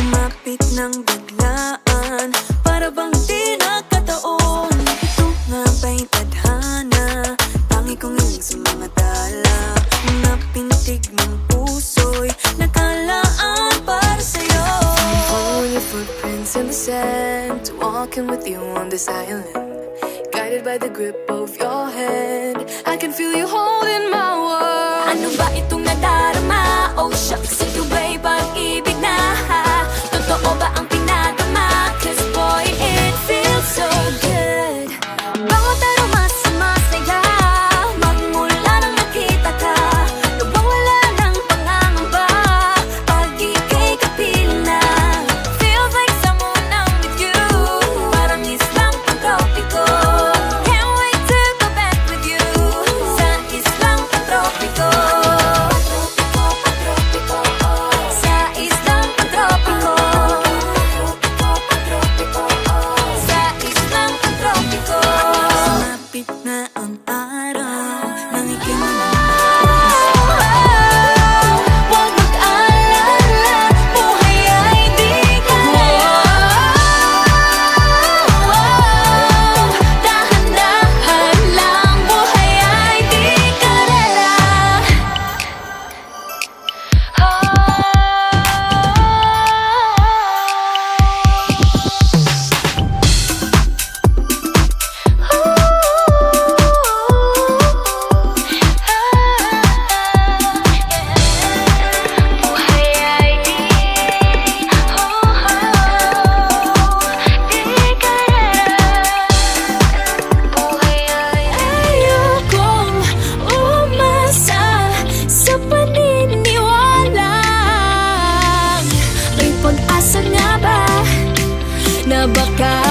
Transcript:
Lumapit ng biglaan, para bang di nagkataon. Ito nga ba'y tadhana, tangi kong ilig sa mga tala. Mga pintig ng puso'y nakalaan para sa'yo. I'm following your footprints in the sand, walking with you on this island, guided by the grip of your hand. I can feel you holding my world. Ano ba itong nadarama? Oh shucks, ito ba'y pag-ibig na? Totoo ba ang pinagama? Cause boy, it feels so good. Bawat aroma sumasaya, magmula nang nakita ka. Nawawala ng pangangamba, pag ika'y kapiling na. Feels like someone I'm with you, parang islang pantropiko. Can't wait to go back with you, sa islang pantropiko. Sa islang pantropiko. Sa islang pantropiko. Sumapit na ang araw nang ika'y huwag mag-alala, buhay ay di kaya. Dahan-dahan lang, buhay ay di kalala. Buhay ay di kalala. Buhay ay ayokong umasa sa paniniwala. May pag-asa nga ba na baka